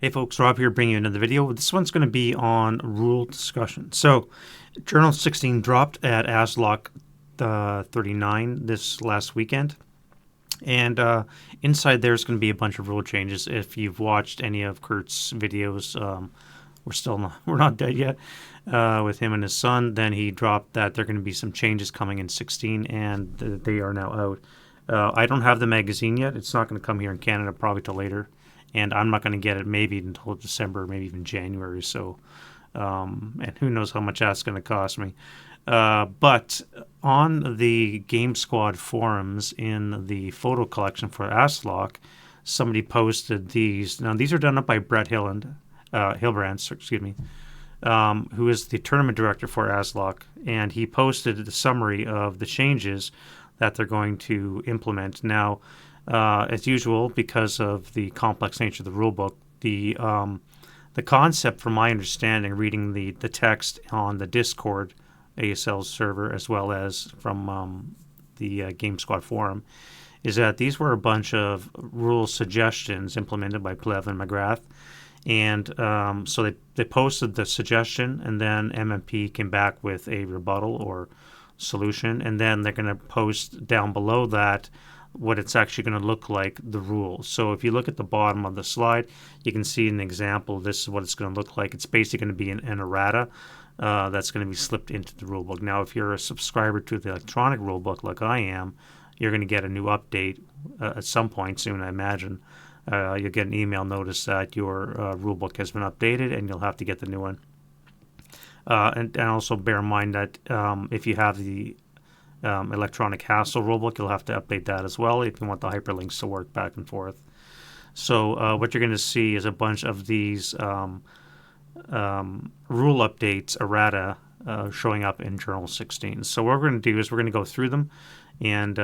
Hey folks, Rob here bringing you another video. This one's going to be on rule discussion. So, Journal 16 dropped at ASLOK 39 this last weekend. And inside there's going to be a bunch of rule changes. If you've watched any of Kurt's videos, we're not dead yet with him and his son. Then he dropped that there are going to be some changes coming in 16, and they are now out. I don't have the magazine yet. It's not going to come here in Canada probably till later. And I'm not going to get it maybe until December, maybe even January. So, and who knows how much that's going to cost me. But on the Game Squad forums in the photo collection for ASLOK, somebody posted these. Now, these are done up by Brett Hilbrand, who is the tournament director for ASLOK. And he posted the summary of the changes that they're going to implement. Now, as usual, because of the complex nature of the rulebook, the concept, from my understanding, reading the text on the Discord ASL server as well as from the Game Squad forum, is that these were a bunch of rule suggestions implemented by Plev and McGrath. And so they posted the suggestion, and then MMP came back with a rebuttal or solution, and then they're going to post down below that what it's actually going to look like, the rule. So if you look at the bottom of the slide, you can see an example. This is what it's going to look like. It's basically going to be an errata that's going to be slipped into the rulebook. Now, if you're a subscriber to the electronic rulebook like I am, you're going to get a new update at some point soon, I imagine. You'll get an email notice that your rulebook has been updated, and you'll have to get the new one. And also bear in mind that if you have the electronic hassle rulebook, you'll have to update that as well if you want the hyperlinks to work back and forth. So what you're going to see is a bunch of these rule updates, errata, showing up in Journal 16. So what we're going to do is we're going to go through them and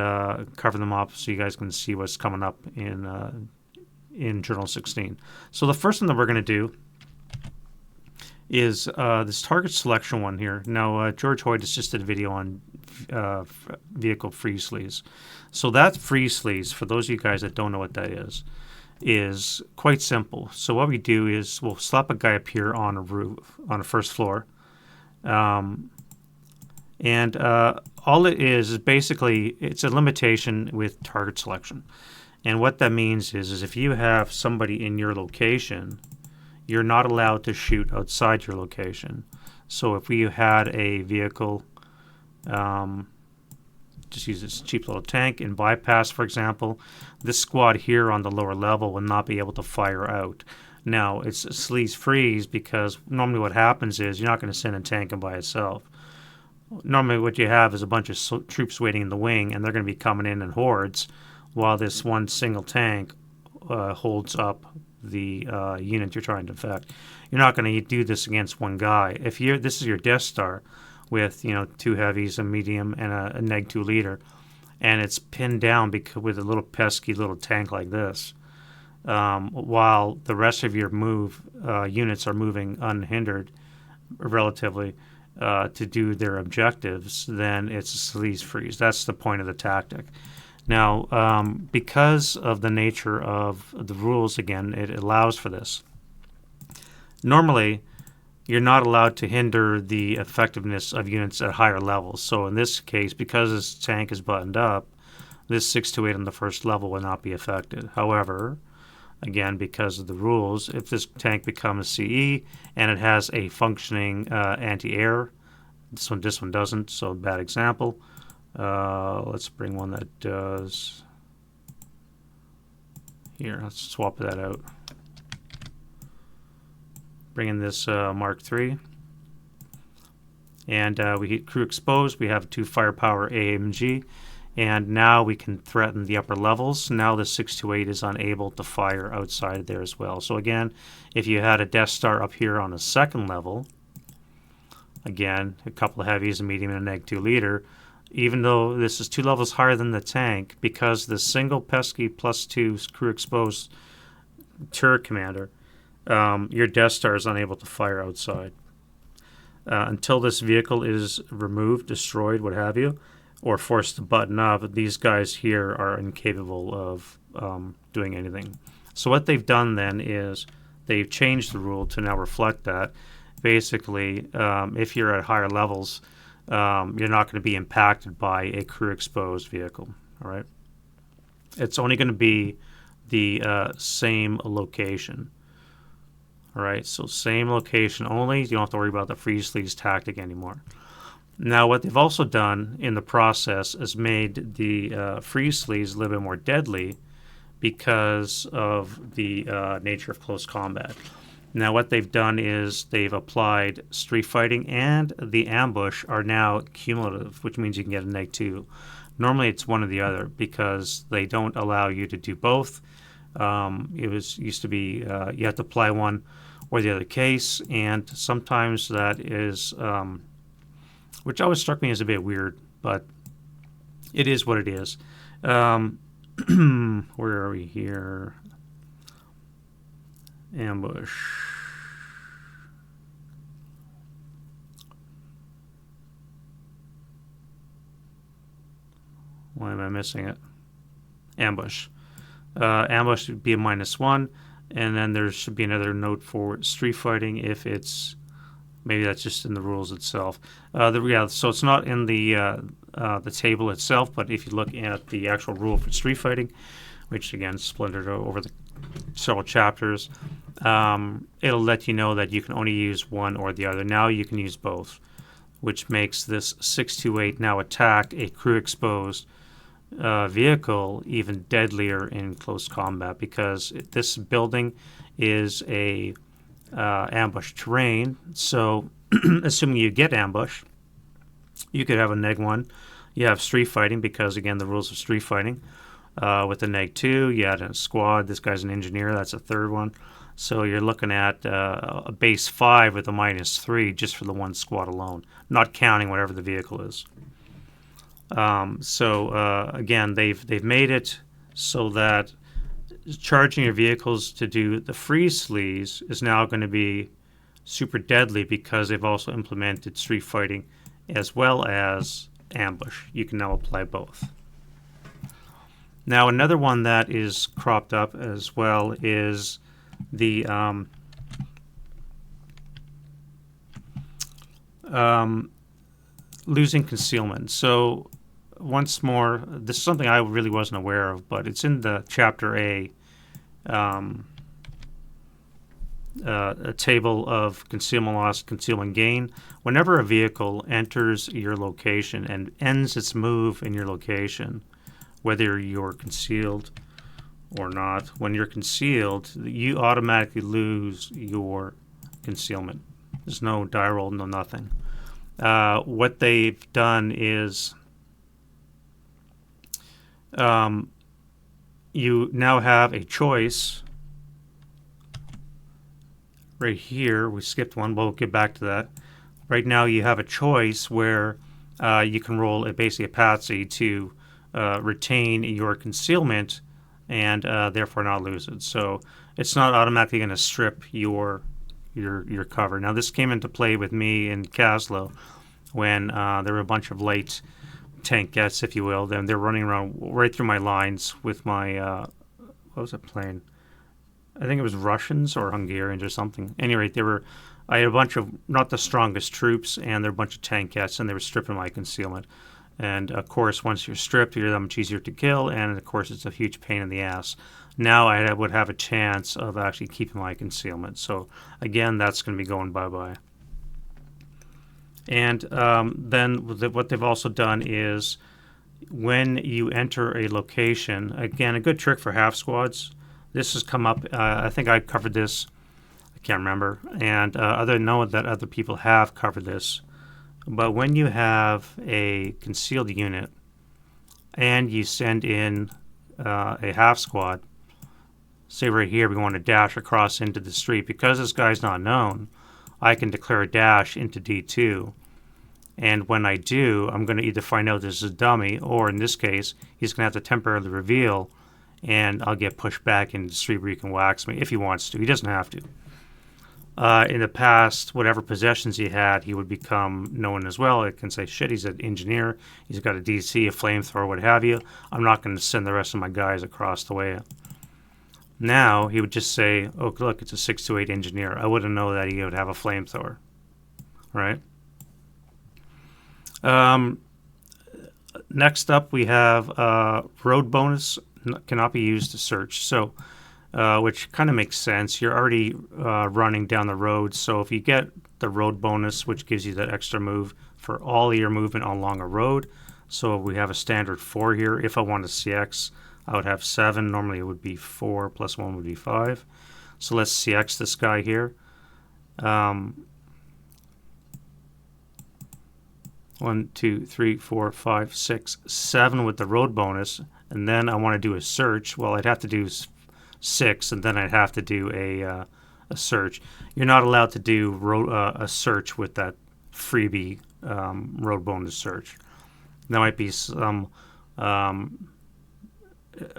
cover them up so you guys can see what's coming up in Journal 16. So the first one that we're going to do is this target selection one here. Now, George Hoyt has just did a video on vehicle freeze sleeves. So that freeze sleeves, for those of you guys that don't know what that is quite simple. So what we do is we'll slap a guy up here on a roof, on a first floor. And all it is basically, it's a limitation with target selection. And what that means is if you have somebody in your location, you're not allowed to shoot outside your location. So if we had a vehicle, just use this cheap little tank in bypass, for example, this squad here on the lower level will not be able to fire out. Now, it's sleaze freeze because normally what happens is you're not going to send a tank in by itself. Normally what you have is a bunch of troops waiting in the wing, and they're going to be coming in hordes while this one single tank holds up the unit you're trying to affect. You're not going to do this against one guy. If this is your Death Star with 2 heavies, a medium, and a neg 2 leader, and it's pinned down with a little pesky little tank like this, while the rest of your units are moving unhindered, relatively, to do their objectives, then it's a sleaze freeze. That's the point of the tactic. Now, because of the nature of the rules, again, it allows for this. Normally, you're not allowed to hinder the effectiveness of units at higher levels. So in this case, because this tank is buttoned up, this 628 on the first level will not be affected. However, again, because of the rules, if this tank becomes CE and it has a functioning anti-air, this one doesn't, so bad example. Let's bring one that does. Here, let's swap that out. Bring in this Mark III. And we hit crew exposed. We have 2 firepower AMG. And now we can threaten the upper levels. Now the 628 is unable to fire outside there as well. So again, if you had a Death Star up here on a second level, again, a couple of heavies, a medium, and a neg 2 leader, even though this is 2 levels higher than the tank, because the single pesky +2 crew exposed turret commander, your Death Star is unable to fire outside. Until this vehicle is removed, destroyed, what have you, or forced to button up, these guys here are incapable of doing anything. So what they've done then is they've changed the rule to now reflect that. Basically, if you're at higher levels, you're not going to be impacted by a crew-exposed vehicle. All right, it's only going to be the same location. All right, so same location only. You don't have to worry about the freeze sleeves tactic anymore. Now, what they've also done in the process is made the freeze sleeves a little bit more deadly because of the nature of close combat. Now, what they've done is they've applied street fighting and the ambush are now cumulative, which means you can get a -2. Normally, it's one or the other because they don't allow you to do both. Used to be you have to apply one or the other case, and sometimes that is, which always struck me as a bit weird, but it is what it is. Where are we here? Ambush. Why am I missing it? Ambush. Ambush would be a -1, and then there should be another note for street fighting if it's, maybe that's just in the rules itself. So it's not in the table itself, but if you look at the actual rule for street fighting, which again splintered over the several chapters, it'll let you know that you can only use one or the other. Now you can use both, which makes this 628 now attack a crew-exposed vehicle even deadlier in close combat, because this building is a ambush terrain. So assuming you get ambushed, you could have a -1. You have street fighting because, again, the rules of street fighting. With a -2, you had a squad. This guy's an engineer. That's a third one. So you're looking at a base 5 with a -3 just for the one squad alone, not counting whatever the vehicle is. Again, they've made it so that charging your vehicles to do the freeze sleeves is now going to be super deadly because they've also implemented street fighting as well as ambush. You can now apply both. Now, another one that is cropped up as well is the losing concealment. So once more, this is something I really wasn't aware of, but it's in the Chapter A, a table of concealment loss, concealment gain. Whenever a vehicle enters your location and ends its move in your location, whether you're concealed or not, when you're concealed, you automatically lose your concealment. There's no die roll, no nothing. What they've done is you now have a choice right here. We skipped one, but we'll get back to that. Right now you have a choice where you can roll basically a patsy to retain your concealment and therefore not lose it. So it's not automatically going to strip your cover. Now, this came into play with me in Caslo when there were a bunch of late tankettes, if you will. Then they're running around right through my lines with my what was it plane? I think it was Russians or Hungarians or something. Anyway, I had a bunch of not the strongest troops, and there were a bunch of tankettes, and they were stripping my concealment. And of course, once you're stripped, you're that much easier to kill, and of course, it's a huge pain in the ass. Now I would have a chance of actually keeping my concealment. So again, that's going to be going bye-bye. And then what they've also done is when you enter a location, again, a good trick for half squads. This has come up. I think I covered this. I can't remember. And I know that other people have covered this. But when you have a concealed unit and you send in a half squad, say right here we want to dash across into the street, because this guy's not known, I can declare a dash into D2. And when I do, I'm going to either find out this is a dummy, or in this case, he's going to have to temporarily reveal, and I'll get pushed back into the street where he can wax me if he wants to. He doesn't have to. In the past, whatever possessions he had, he would become known as well. It can say, shit, he's an engineer, he's got a DC, a flamethrower, what have you. I'm not going to send the rest of my guys across the way. Now he would just say, oh, look, it's a 628 engineer. I wouldn't know that he would have a flamethrower, right? Next up, we have road bonus cannot be used to search. So, which kind of makes sense. You're already running down the road. So if you get the road bonus, which gives you that extra move for all your movement along a road. So we have a standard 4 here. If I want to CX, I would have 7. Normally it would be 4 plus 1 would be 5. So let's CX this guy here. 1, 2, 3, 4, 5, 6, 7 with the road bonus, and then I want to do a search. Well, I'd have to do 6, and then I'd have to do a search. You're not allowed to do a search with that freebie road bonus search. There might be some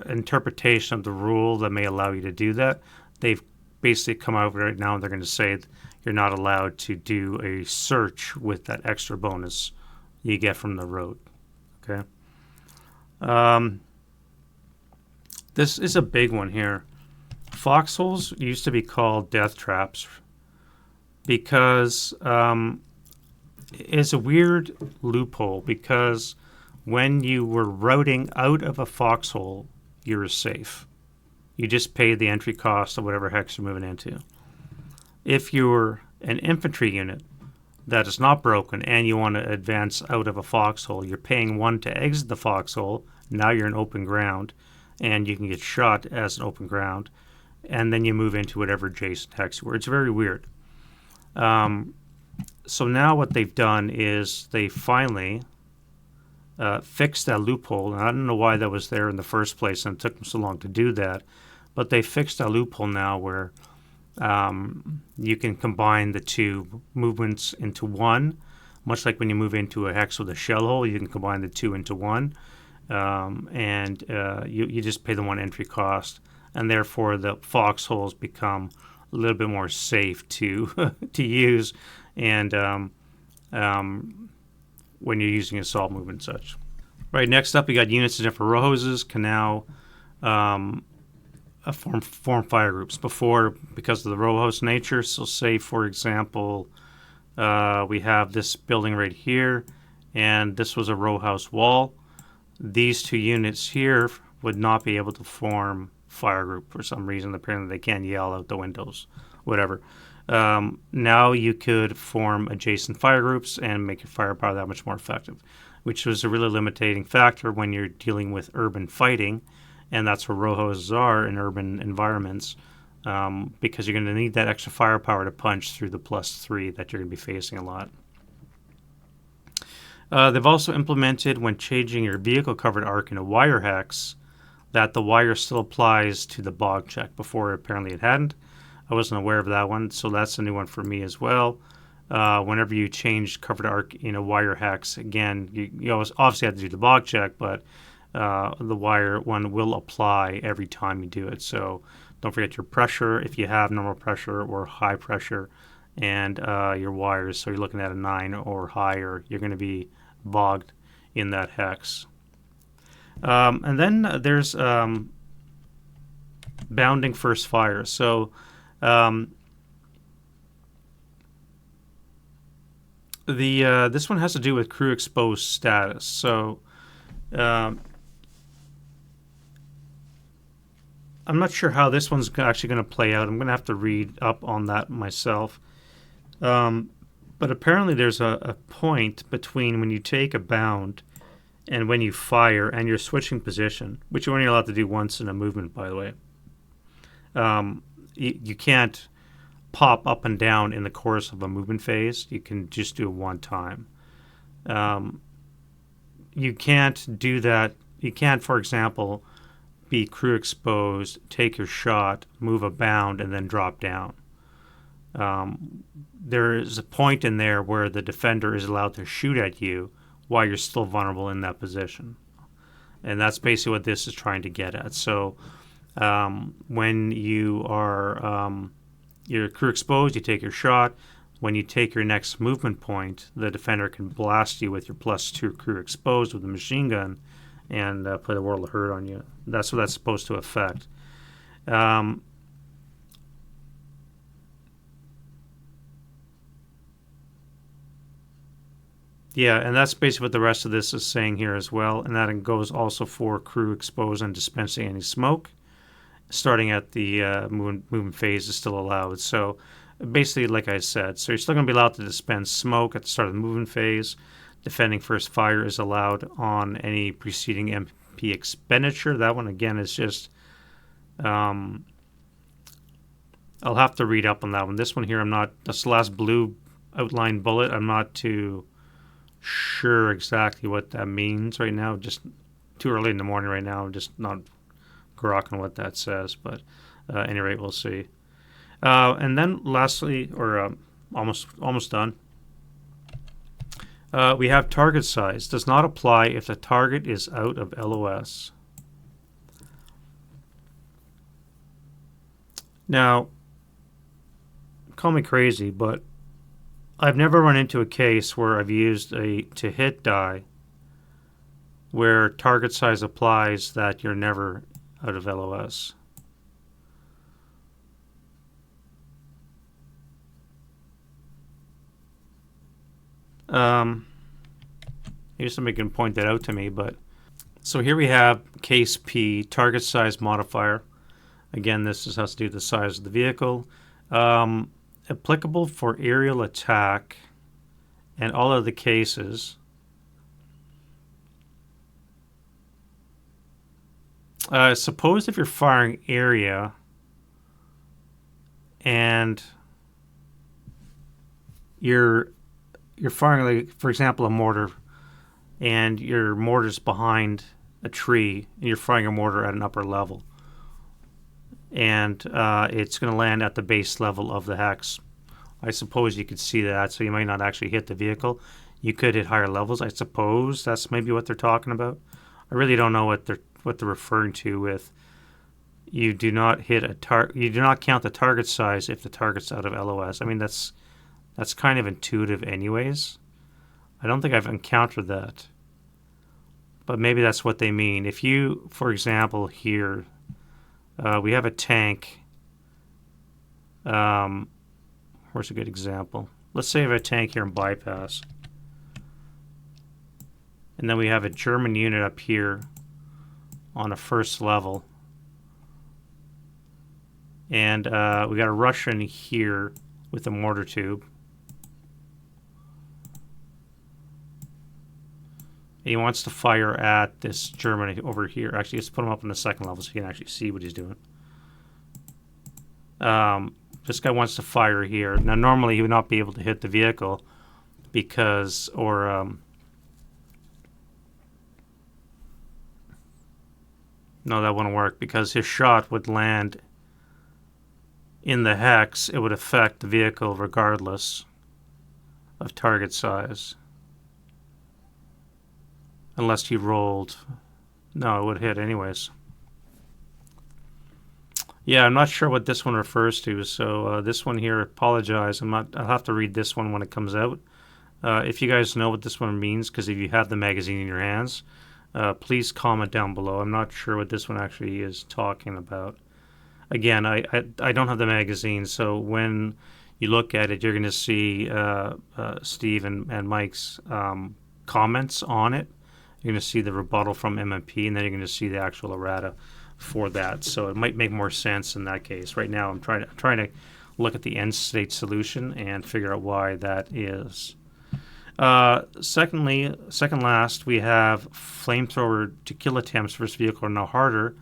interpretation of the rule that may allow you to do that. They've basically come out right now and they're going to say you're not allowed to do a search with that extra bonus you get from the road. Okay. This is a big one here. Foxholes used to be called death traps because it's a weird loophole, because when you were routing out of a foxhole, you were safe. You just paid the entry cost of whatever hex you're moving into. If you're an infantry unit that is not broken and you want to advance out of a foxhole, you're paying 1 to exit the foxhole. Now you're in open ground and you can get shot as an open ground, and then you move into whatever adjacent hex you were. It's very weird. So now what they've done is they finally fixed that loophole. And I don't know why that was there in the first place and it took them so long to do that, but they fixed that loophole now where you can combine the two movements into one, much like when you move into a hex with a shell hole, you can combine the two into one, and you just pay the 1 entry cost, and therefore the foxholes become a little bit more safe to to use, and when you're using assault movement and such. Right, next up we got units in different row hoses can now form fire groups. Before, because of the row host nature, so say for example we have this building right here and this was a row house wall, these two units here would not be able to form fire group for some reason. Apparently they can't yell out the windows, whatever. Now you could form adjacent fire groups and make your firepower that much more effective, which was a really limiting factor when you're dealing with urban fighting, and that's where row hoses are in urban environments, because you're going to need that extra firepower to punch through the +3 that you're going to be facing a lot. They've also implemented, when changing your vehicle covered arc in a wire hex, that the wire still applies to the bog check. Before, apparently it hadn't. I wasn't aware of that one, so that's a new one for me as well. Whenever you change covered arc in a wire hex, again, you obviously have to do the bog check, but the wire one will apply every time you do it. So don't forget your pressure, if you have normal pressure or high pressure, and your wires. So you're looking at a 9 or higher, you're going to be bogged in that hex. And then there's bounding first fire. So this one has to do with crew exposed status. So I'm not sure how this one's actually going to play out. I'm going to have to read up on that myself. But apparently there's a point between when you take a bound and when you fire and you're switching position, which you're only allowed to do once in a movement, by the way. You can't pop up and down in the course of a movement phase. You can just do it one time. You can't do that. You can't, for example, be crew exposed, take your shot, move a bound, and then drop down. There is a point in there where the defender is allowed to shoot at you while you're still vulnerable in that position. And that's basically what this is trying to get at. So when you are you're crew exposed, you take your shot. When you take your next movement point, the defender can blast you with your +2 crew exposed with a machine gun and put a world of hurt on you. That's what that's supposed to affect. Um, yeah, and that's basically what the rest of this is saying here as well. And that goes also for crew exposed and dispensing any smoke. Starting at the movement phase is still allowed. So basically, like I said, so you're still going to be allowed to dispense smoke at the start of the movement phase. Defending first fire is allowed on any preceding MP expenditure. That one, again, is just... I'll have to read up on that one. This one here, I'm not... That's the last blue outline bullet. I'm not too sure exactly what that means right now. Just too early in the morning right now. I'm just not grokking what that says. But at any rate, we'll see. And then lastly, or almost done, we have target size. Does not apply if the target is out of LOS. Now, call me crazy, but I've never run into a case where I've used a to hit die where target size applies that you're never out of LOS. Maybe somebody can point that out to me, but so here we have case P, target size modifier. Again, this has to do with the size of the vehicle. Applicable for aerial attack and all of the cases. Suppose if you're firing area and you're firing, like, for example, a mortar, and your mortar's behind a tree, and you're firing a mortar at an upper level, and it's going to land at the base level of the hex. I suppose you could see that, so you might not actually hit the vehicle. You could hit higher levels. I suppose that's maybe what they're talking about. I really don't know what they're referring to with you do not hit a you do not count the target size if the target's out of LOS. I mean, that's kind of intuitive anyways. I don't think I've encountered that. But maybe that's what they mean. If you, for example, here, we have a tank. Where's a good example? Let's say I have a tank here in bypass. And then we have a German unit up here on a first level. And we got a Russian here with a mortar tube. He wants to fire at this German over here. Actually, let's put him up on the second level so you can actually see what he's doing. This guy wants to fire here. Now, normally he would not be able to hit the vehicle because, no, that wouldn't work because his shot would land in the hex. It would affect the vehicle regardless of target size. Unless he rolled. No, it would hit anyways. Yeah, I'm not sure what this one refers to. So this one here, apologize. I'll have to read this one when it comes out. If you guys know what this one means, because if you have the magazine in your hands, please comment down below. I'm not sure what this one actually is talking about. Again, I don't have the magazine, so when you look at it, you're going to see Steve and Mike's comments on it. You're going to see the rebuttal from MMP, and then you're going to see the actual errata for that. So it might make more sense in that case. Right now, I'm trying to look at the end state solution and figure out why that is. Second last, we have flamethrower to kill attempts versus vehicle are now harder,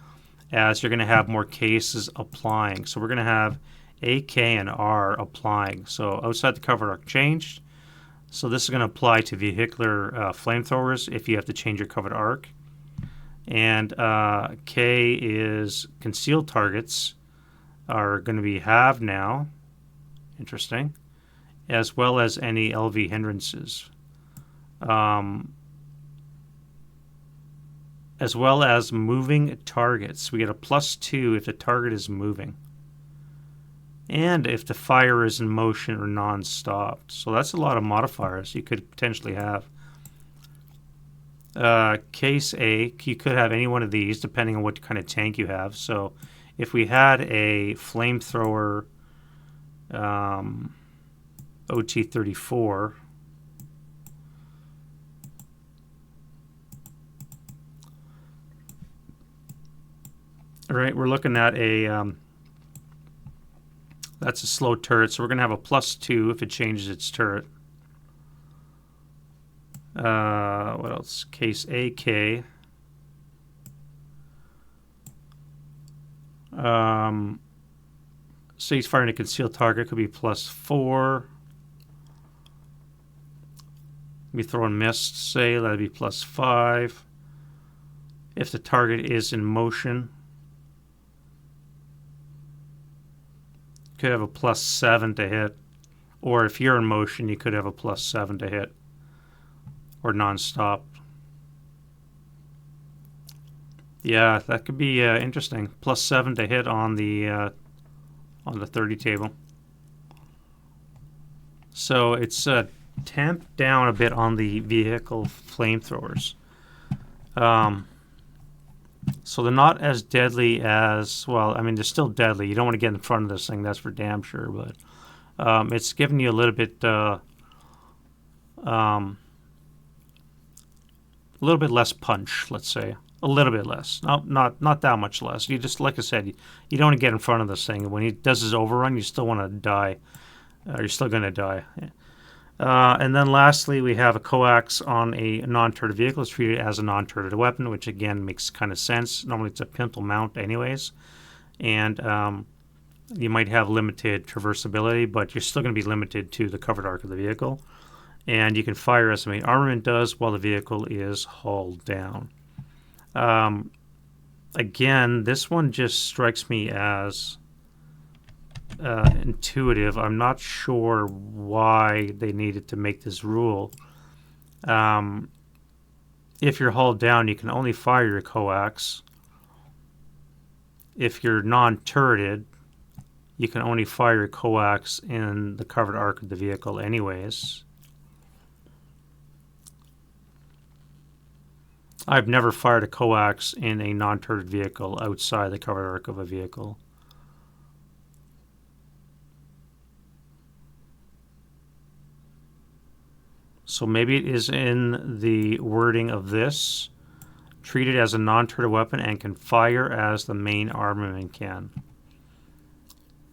as you're going to have more cases applying. So we're going to have A, K, and R applying. So outside the cover arc changed. So this is going to apply to vehicular flamethrowers if you have to change your covered arc. And K is concealed targets are going to be have now. Interesting. As well as any LV hindrances. As well as moving targets. We get a +2 if the target is moving. And if the fire is in motion or non-stopped. So that's a lot of modifiers you could potentially have. Case A, you could have any one of these depending on what kind of tank you have. So if we had a flamethrower OT-34, right, we're looking at a that's a slow turret, so we're going to have a +2 if it changes its turret. What else? Case AK. So he's firing a concealed target, could be +4. We throw in mist, say, that'd be +5. If the target is in motion, could have a +7 to hit. Or if you're in motion, you could have a +7 to hit. Or non-stop. Yeah, that could be interesting. +7 to hit on the 30 table. So it's tamped down a bit on the vehicle flamethrowers. So they're not as deadly as, well, I mean, they're still deadly. You don't want to get in front of this thing, that's for damn sure. But it's giving you a little bit less punch, let's say. A little bit less, not that much less. You just, like I said, you don't want to get in front of this thing. When he does his overrun, you still want to die. You're still going to die. And then lastly, we have a coax on a non-turreted vehicle. It's treated as a non-turreted weapon, which again makes kind of sense. Normally it's a pintle mount anyways. And you might have limited traversability, but you're still going to be limited to the covered arc of the vehicle. And you can fire as the main armament does while the vehicle is hauled down. Again, this one just strikes me as intuitive. I'm not sure why they needed to make this rule. If you're hauled down, you can only fire your coax. If you're non-turreted, you can only fire your coax in the covered arc of the vehicle anyways. I've never fired a coax in a non-turreted vehicle outside the covered arc of a vehicle. So maybe it is in the wording of this. Treated as a non-turreted weapon and can fire as the main armament can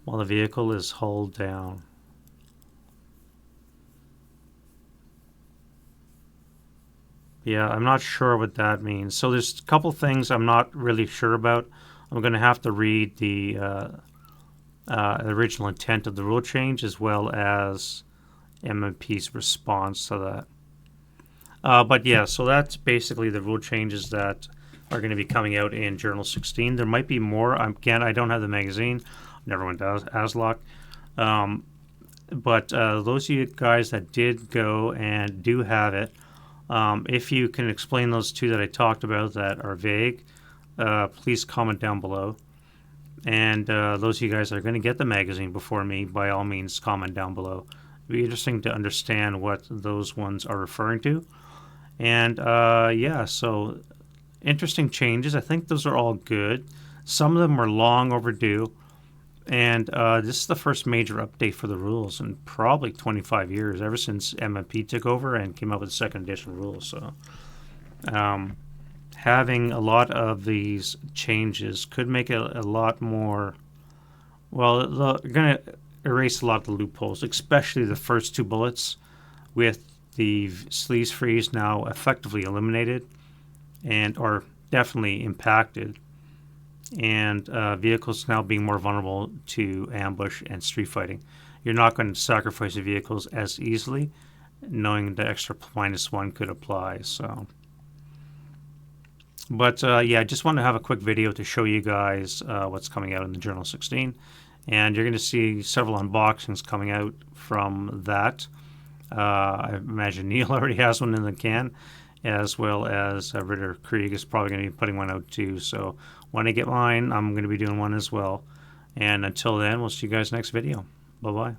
while the vehicle is hulled down. Yeah, I'm not sure what that means. So there's a couple things I'm not really sure about. I'm going to have to read the original intent of the rule change as well as MMP's response to that. But yeah, so that's basically the rule changes that are going to be coming out in Journal 16. There might be more. Again, I don't have the magazine. Never went to ASLOK. But those of you guys that did go and do have it, if you can explain those two that I talked about that are vague, please comment down below. And those of you guys that are going to get the magazine before me, by all means, comment down below. It'd be interesting to understand what those ones are referring to. And yeah, so interesting changes. I think those are all good. Some of them were long overdue. And this is the first major update for the rules in probably 25 years, ever since MMP took over and came up with the second edition rules. So having a lot of these changes could make it a lot more, well, they're going to erase a lot of the loopholes, especially the first two bullets with the sleaze freeze now effectively eliminated and are definitely impacted. And vehicles now being more vulnerable to ambush and street fighting. You're not going to sacrifice the vehicles as easily, knowing the extra -1 could apply. So, but yeah, I just want to have a quick video to show you guys what's coming out in the Journal 16, and you're going to see several unboxings coming out from that. I imagine Neil already has one in the can, as well as Ritter Krieg is probably going to be putting one out too. So when I get mine, I'm going to be doing one as well. And until then, we'll see you guys next video. Bye-bye.